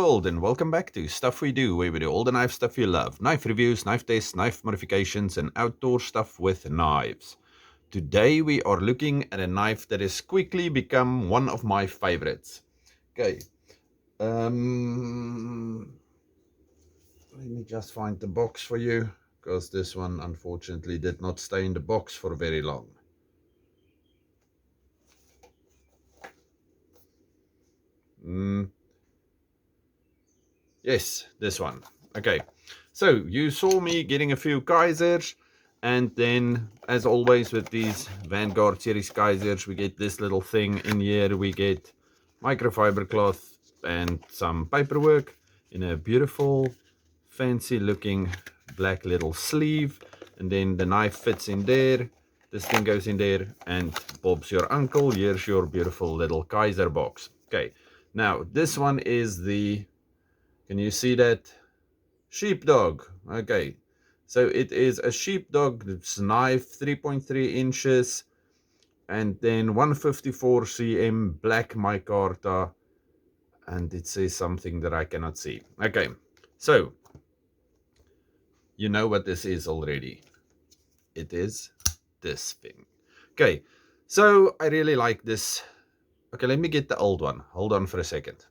world, and welcome back to Stuff We Do, where we do all the knife stuff you love. Knife reviews, knife tests, knife modifications, and outdoor stuff with knives. Today we are looking at a knife that has quickly become one of my favorites. Okay, let me just find the box for you, because this one unfortunately did not stay in the box for very long. Yes, this one. Okay, so you saw me getting a few Kizers, and then as always with these Vanguard series Kizers, we get this little thing in here. We get microfiber cloth and some paperwork in a beautiful fancy looking black little sleeve, and then the knife fits in there. This thing goes in there, and Bob's your uncle. Here's your beautiful little Kizer box. Okay, now this one is the, can you see that? Sheepdog. Okay, so it is a Sheepdog knife, 3.3 inches, and then 154 cm black micarta, and it says something that I cannot see. Okay, so you know what this is already. It is this thing. Okay, so I really like this. Okay, let me get the old one. Hold on for a second.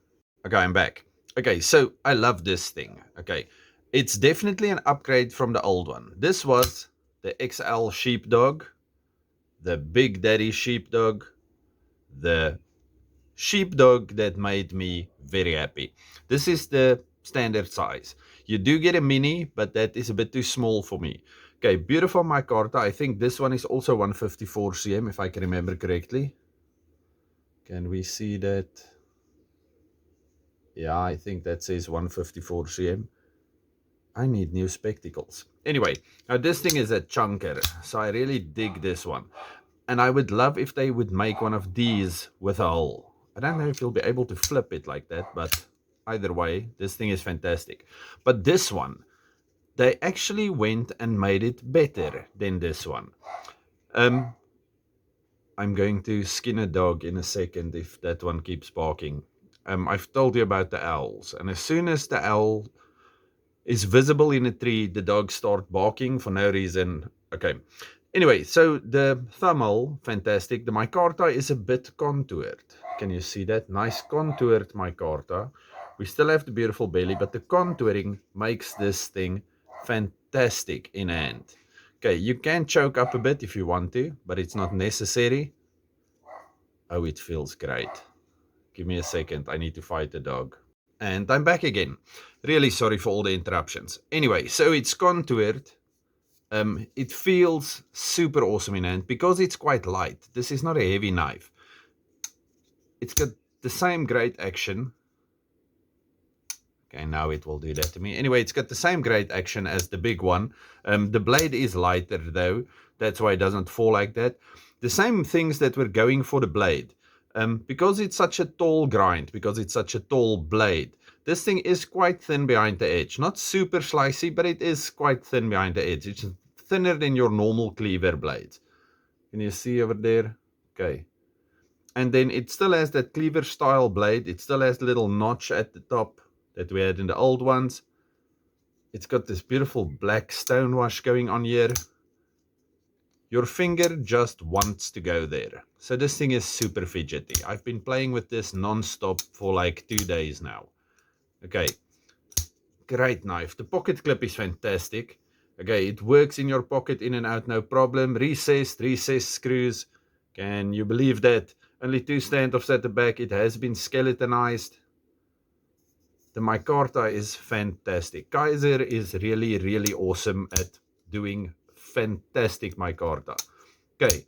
Okay, I'm back. Okay, so I love this thing. Okay, it's definitely an upgrade from the old one. This was the XL Sheepdog, the Big Daddy Sheepdog, the Sheepdog that made me very happy. This is the standard size. You do get a mini, but that is a bit too small for me. Okay, beautiful micarta. I think this one is also 154 cm, if I can remember correctly. Can we see that? Yeah, I think that says 154 cm. I need new spectacles. Anyway, now this thing is a chunker, so I really dig this one. And I would love if they would make one of these with a hole. I don't know if you'll be able to flip it like that, but either way, this thing is fantastic. But this one, they actually went and made it better than this one. I'm going to skin a dog in a second if that one keeps barking. I've told you about the owls, and as soon as the owl is visible in a tree, the dogs start barking for no reason. Okay. Anyway, so the thumbhole, fantastic. The micarta is a bit contoured. Can you see that? Nice contoured micarta. We still have the beautiful belly, but the contouring makes this thing fantastic in hand. Okay, you can choke up a bit if you want to, but it's not necessary. Oh, it feels great. Give me a second. I need to fight the dog. And I'm back again. Really sorry for all the interruptions. Anyway, so it's contoured. It feels super awesome in hand because it's quite light. This is not a heavy knife. It's got the same great action. Okay, now it will do that to me. Anyway, it's got the same great action as the big one. The blade is lighter though. That's why it doesn't fall like that. The same things that we're going for the blade. Because it's such a tall grind, because it's such a tall blade, this thing is quite thin behind the edge. Not super slicey, but it is quite thin behind the edge. It's thinner than your normal cleaver blades. Can you see over there? Okay. And then it still has that cleaver style blade. It still has the little notch at the top that we had in the old ones. It's got this beautiful black stonewash going on here. Your finger just wants to go there. So this thing is super fidgety. I've been playing with this non-stop for like 2 days now. Okay, great knife. The pocket clip is fantastic. Okay, it works in your pocket in and out, no problem. Recessed screws. Can you believe that? Only 2 standoffs at the back. It has been skeletonized. The micarta is fantastic. Kizer is really, really awesome at doing fantastic micarta. Okay,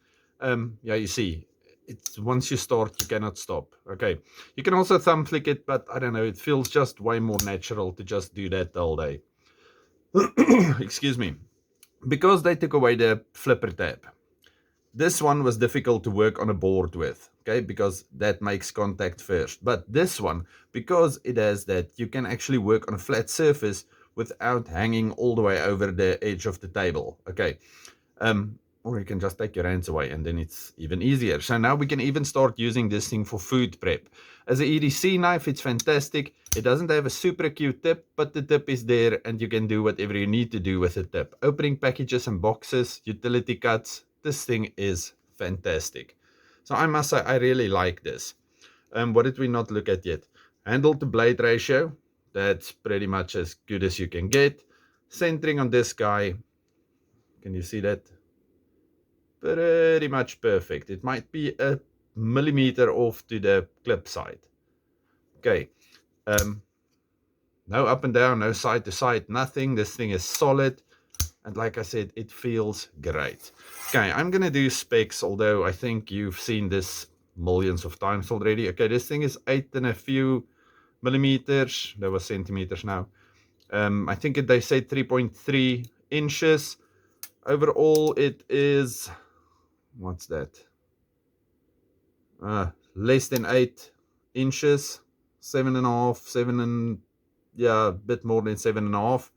yeah, you see, it's once you start, you cannot stop. Okay, you can also thumb flick it, but I don't know, it feels just way more natural to just do that all day. Excuse me. Because they took away the flipper tab, this one was difficult to work on a board with, okay, because that makes contact first. But this one, because it has that, you can actually work on a flat surface without hanging all the way over the edge of the table. Okay, or you can just take your hands away and then it's even easier. So now we can even start using this thing for food prep. As an EDC knife, it's fantastic. It doesn't have a super acute tip, but the tip is there and you can do whatever you need to do with the tip. Opening packages and boxes, utility cuts, this thing is fantastic. So I must say, I really like this. What did we not look at yet? Handle to blade ratio, that's pretty much as good as you can get. Centering on this guy, can you see that? Pretty much perfect. It might be a millimeter off to the clip side. Okay. No up and down, no side to side, nothing. This thing is solid. And like I said, it feels great. Okay, I'm going to do specs, although I think you've seen this millions of times already. Okay, this thing is 8 and a few millimeters. That was centimeters now. I think they said 3.3 inches. Overall, it is... what's that? Less than 8 inches, 7.5, 7 and yeah, a bit more than 7.5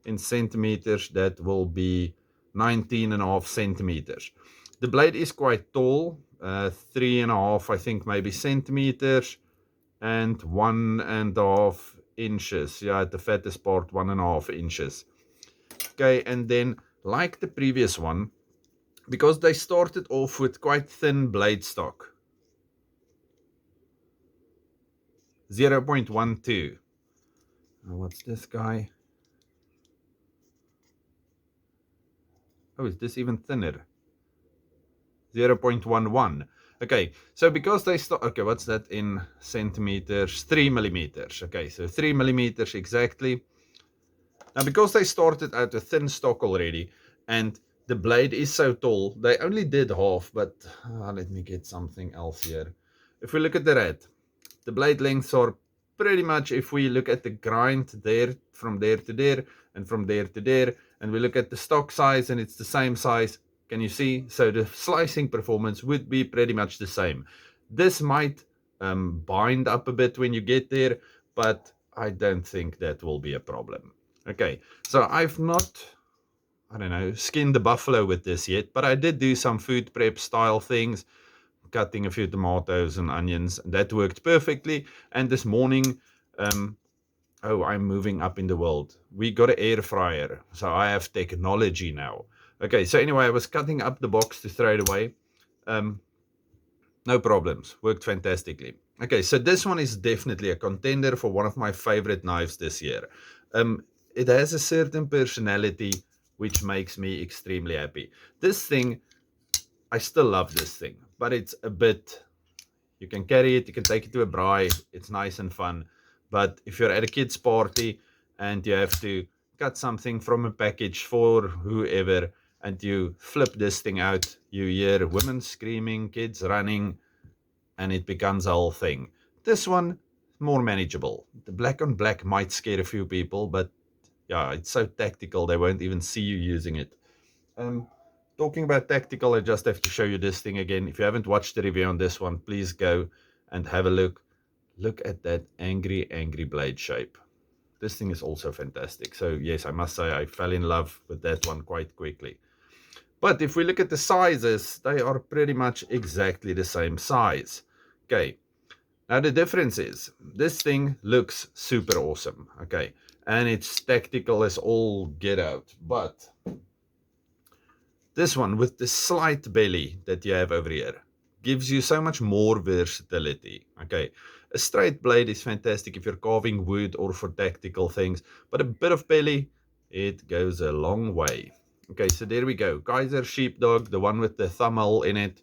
in centimeters. That will be 19.5 centimeters. The blade is quite tall, 3.5, I think, maybe centimeters, and 1.5 inches. Yeah, at the fattest part, 1.5 inches. Okay, and then like the previous one, because they started off with quite thin blade stock, 0.12. What's this guy? Oh, is this even thinner? 0.11. Okay, so because they start... okay, what's that in centimeters? 3 millimeters. Okay, so 3 millimeters exactly. Now, because they started out with thin stock already, and the blade is so tall, they only did half, but let me get something else here. If we look at the red, the blade lengths are pretty much, if we look at the grind there, from there to there, and from there to there, and we look at the stock size, and it's the same size, can you see? So the slicing performance would be pretty much the same. This might bind up a bit when you get there, but I don't think that will be a problem. Okay, so I've not, I don't know, skinned the buffalo with this yet, but I did do some food prep style things, cutting a few tomatoes and onions. That worked perfectly. And this morning, oh, I'm moving up in the world. We got an air fryer, so I have technology now. Okay, so anyway, I was cutting up the box to throw it away. No problems, worked fantastically. Okay, so this one is definitely a contender for one of my favorite knives this year. It has a certain personality which makes me extremely happy. This thing, I still love this thing, but it's a bit... you can carry it, you can take it to a braai, it's nice and fun. But if you're at a kid's party and you have to cut something from a package for whoever, and you flip this thing out, you hear women screaming, kids running, and it becomes a whole thing. This one, more manageable. The black on black might scare a few people, but yeah, it's so tactical, they won't even see you using it. Talking about tactical, I just have to show you this thing again. If you haven't watched the review on this one, please go and have a look. Look at that angry blade shape. This thing is also fantastic. So yes, I must say I fell in love with that one quite quickly. But if we look at the sizes, they are pretty much exactly the same size. Okay, now the difference is this thing looks super awesome. Okay, and it's tactical as all get out. But this one with the slight belly that you have over here gives you so much more versatility. Okay, a straight blade is fantastic if you're carving wood or for tactical things, but a bit of belly, it goes a long way. Okay, so there we go. Kizer Sheepdog, the one with the thumbnail in it.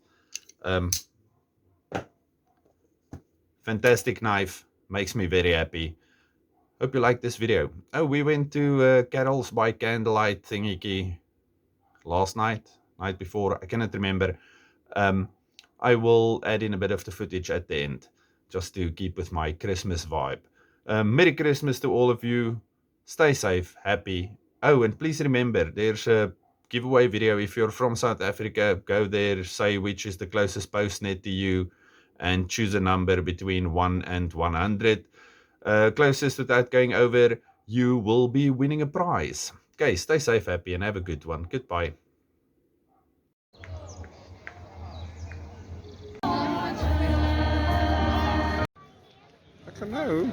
Fantastic knife, makes me very happy. Hope you liked this video. Oh, we went to Carol's by candlelight thingy last night before, I cannot remember. I will add in a bit of the footage at the end, just to keep with my Christmas vibe. Merry Christmas to all of you. Stay safe, happy. Oh, and please remember, there's a giveaway video. If you're from South Africa, go there, say which is the closest postnet to you, and choose a number between 1 and 100. Closest without going over, you will be winning a prize. Okay, stay safe, happy, and have a good one. Goodbye. Hello.